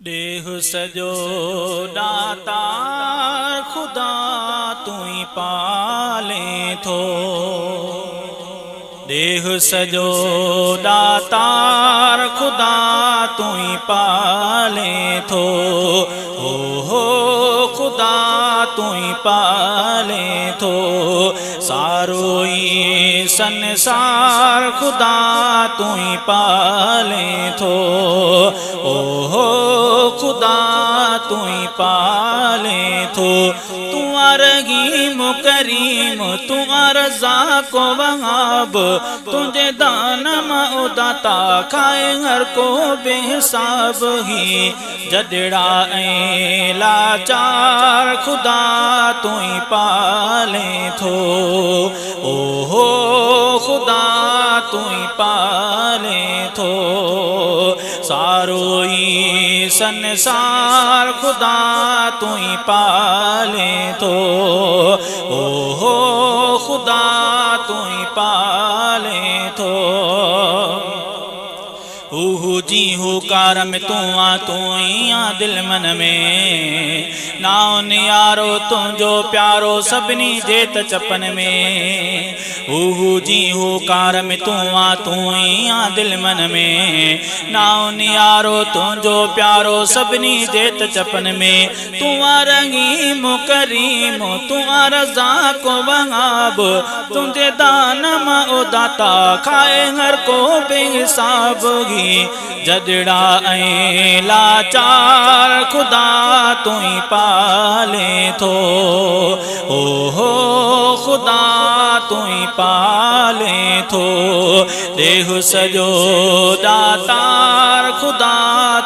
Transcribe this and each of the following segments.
देह सजो दातार खुदा तू ही पाले थो। देह सजो दातार खुदा तू ही पाले थो। हो खुदा तू ही पाले थो। सारो ही संसार खुदा तू ही पाले थो। ओहो खुदा तू ही पाले थो। तू रहीम करीम तू रज़ाक़ वहाब तुझे दान मां दाता खाए हर को बेहिसाब ही। जदड़ा ऐं लाचार खुदा तू ही पाले थो। ओहो खुदा तू ही पाले थो। सारो ही संसार खुदा तू ही पाले थो। ओहो खुदा तू ही पाले थो। ऊहू जी हू कार में तू ही आ दिल मन में। नाओ नियारो तुझो प्यारो सभिनी जेत चपन में। ऊहू जी हू कार में तू ही आ दिल मन में। नाओ नियारो तुझो प्यारो सभिनी जेत चपन में। तू रहीम करीम तू रज़ाक़ वहाब तुझे दान मां दाता खाए हर को बेहिसाब ही। जदड़ा ऐं लाचार खुदा तू ही पाले थो। ओहो खुदा तू ही पाले थो। देह सजो दातार खुदा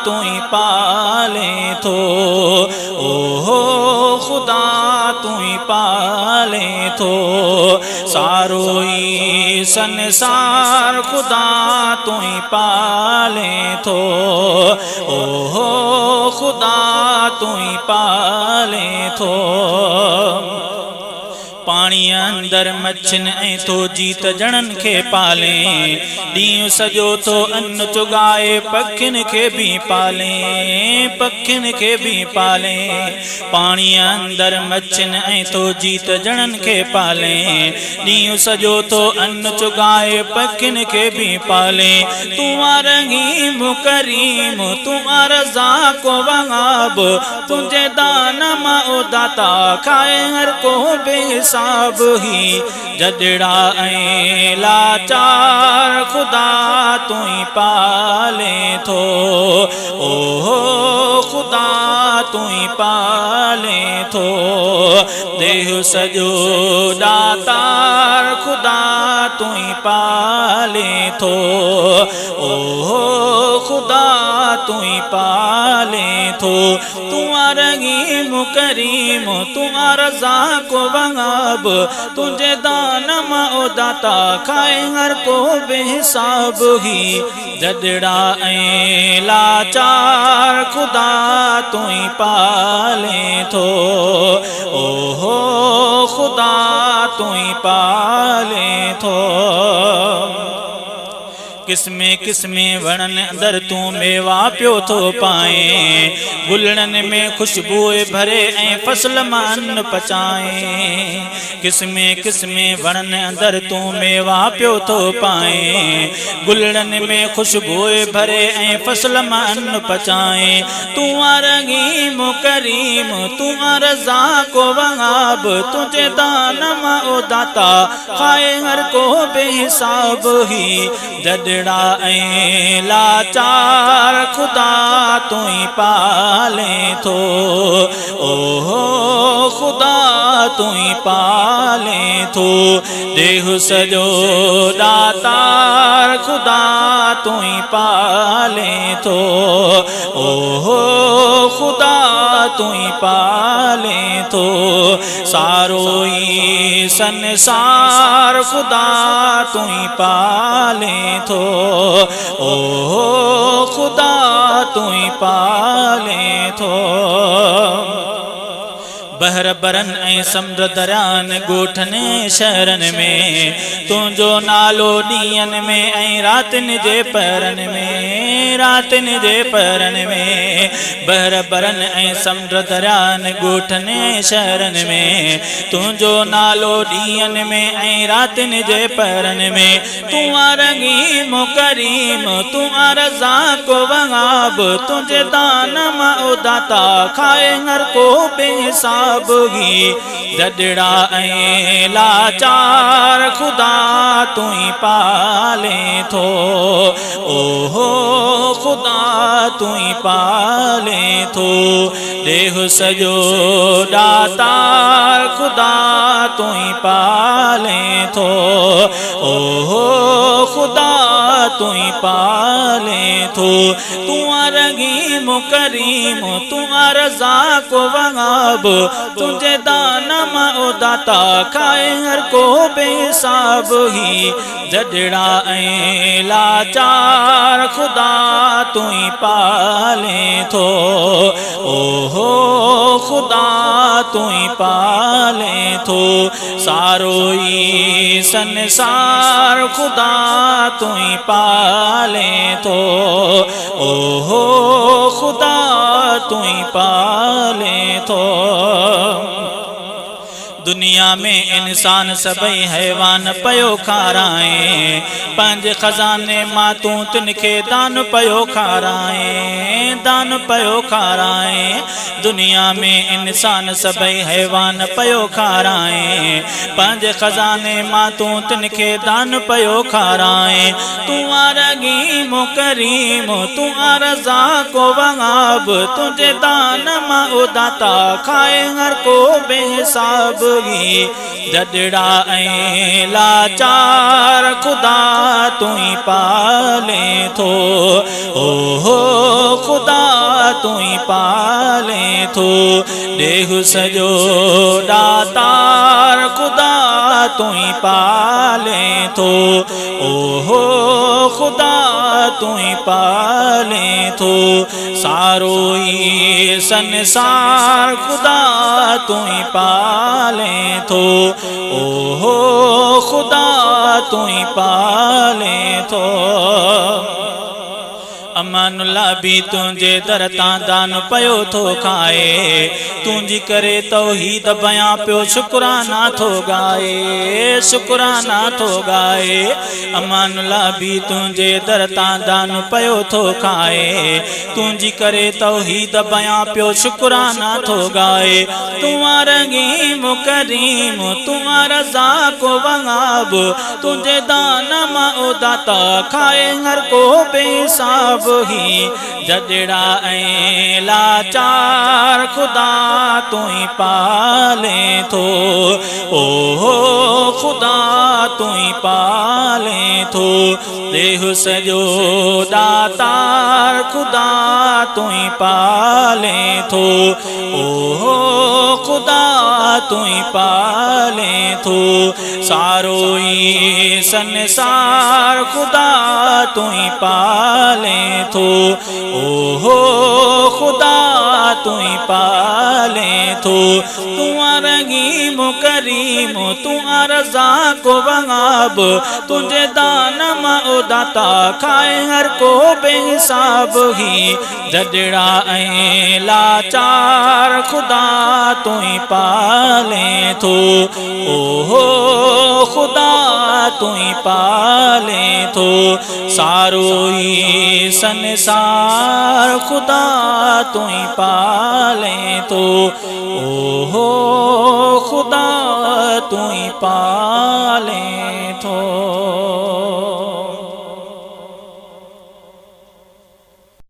तू ही पाले थो। ओहो खुदा तू ही पाले थो। सारो ही संसार खुदा तू ही पाले थो। ओहो खुदा तू ही पाले थो। पानी अंदर मच्छन ऐं थो जीत जणन के पाले। ॾींहुं सॼो थो अन्न चुगाए पखियुनि खे भी पाले। पखियुनि खे भी पाले। पानी अंदर मच्छन ऐं थो जीत जणन के पाले। ॾींहुं सॼो थो अन्न चुगाए पखियुनि खे भी पाले। तू रहीम करीम तू रज़ाक़ वहाब तुझे दान मां दाता खाए हर को बेहिसाब ही। जदड़ा ऐं लाचार खुदा तू ही पाले थो। ओहो खुदा तू ही पाले थो। देह सजो दातार खुदा तू ही पाले थो। ओहो खुदा तू ही पाले थो। तू रहीम करीम तू रज़ाक़ वहाब तुझे दान मां दाता खाए हर को बेहिसाब ही। जदड़ा ऐं लाचार खुदा तू ही पाले थो। ओहो खुदा तू ही पाले थो। किस्मे किस्मे वणन अंदर तू मेवा पियो थो पाए। गुलड़न में खुशबू भरे ऐं फसल मां अन्न पचाए। किस्मे किस्मे वणन अंदर तू मेवा पियो थो पाए। गुलड़न में खुशबू भरे ऐं फसल मां अन्न पचाए। तू रहीम करीम तू रज़ाक़ वहाब तुझे दान मां दाता खाए हर को बेहिसाब ही। जदड़ा ऐं लाचार खुदा तू ही पाले थो। ओहो खुदा तू ही पाले थो। देह सजो दातार खुदा तू ही पाले थो। ओहो खुदा तू ही पाले थो। सारो ही संसार खुदा तू ही पाले थो। ओहो खुदा तू ही पाले थो। बहर बरन ऐं समुंड दरियान ॻोठनि शहरनि में तुंहिंजो नालो ॾींहंनि में ऐं रातिनि जे पहरनि में रातिनि जे पहरनि में बहर बरन ऐं समुंड दरियान ॻोठनि शहरनि में तुंहिंजो नालो ॾींहंनि में ऐं रातिनि जे पहरनि में तूं रहीम करीम तूं रज़ाक़ वहाब तुंहिंजे दान मां ओ दाता खाए हर को बेहिसाब ही जॾड़ा ऐं लाचार खुदा तूं ही पाले थो ओहो खुदा तूं ही पाले थो देह सॼो दातार खुदा तूं ही पाले थो ओहो खुदा तूं ही पाले थो तूं रहीम करीम तूं रज़ाक़ वहाब तुंहिंजे दान मां ओ दाता खाए हर को बेहिसाब ही जॾड़ा ऐं लाचार खुदा तूं ही पाले थो ओहो खुदा तूं ही पाले थो सारो ई संसार खुदा तूं ही पाले थो ओहो खुदा तूं ही पाले थो दुनिया में इंसान सभई हैवान पयो खाराए पंहिंजे खज़ाने मां तूं तिनखे दान पयो खाराए दुनिया में इंसान सभई हैवान पयो खाराए पंहिंजे खज़ाने मां तूं तिनखे दान पयो खाराए तूं रहीम करीम तूं रज़ाक़ वहाब तुंहिंजे दान मां ओ दाता खाए हर को बेहिसाब जॾड़ा ऐं लाचार खुदा तूं ही पाले थो ओहो खुदा तूं ही पाले थो देह सॼो दातार खुदा तूं ही पाले थो ओहो खुदा तूं ही पाले थो सारो ई संसार खुदा तूं ही पाले थो ओहो खुदा तूं ही पाले थो अमानुल्ला भी तुंहिंजे दर तां दान पयो थो खाए तुंहिंजी करे तौहीद बयां पियो शुक्राना थो गाए अमानुल्ला भी तुंहिंजे दर तां दान पयो थो खाए तुंहिंजी करे तौहीद बयां पियो शुक्राना थो गाए तूं रहीम करीम तूं रज़ाक़ वहाब तुंहिंजे दान मां ओ दाता खाए हर को बेहिसाब ही जॾड़ा ऐं लाचार खुदा तूं ही पाले थो ओहो खुदा तूं ही पाले थो देह सॼो दातार खुदा तूं ही पाले थो ओहो खुदा तूं ही पाले थो सारो ई संसार खुदा तूं ही पाले थो ओहो खुदा तूं ही पाले थो तूं रहीम करीम तूं रज़ाक़ वहाब तुंहिंजे दान मां ओ दाता खाए हर को बेहिसाब ही जॾड़ा ऐं लाचार खुदा तूं ही पाले थो ओहो खुदा तूं ही पाले थो सारो ई संसार खुदा तूं ही पाले थो ओहो खुदा तूं ही पाले थो।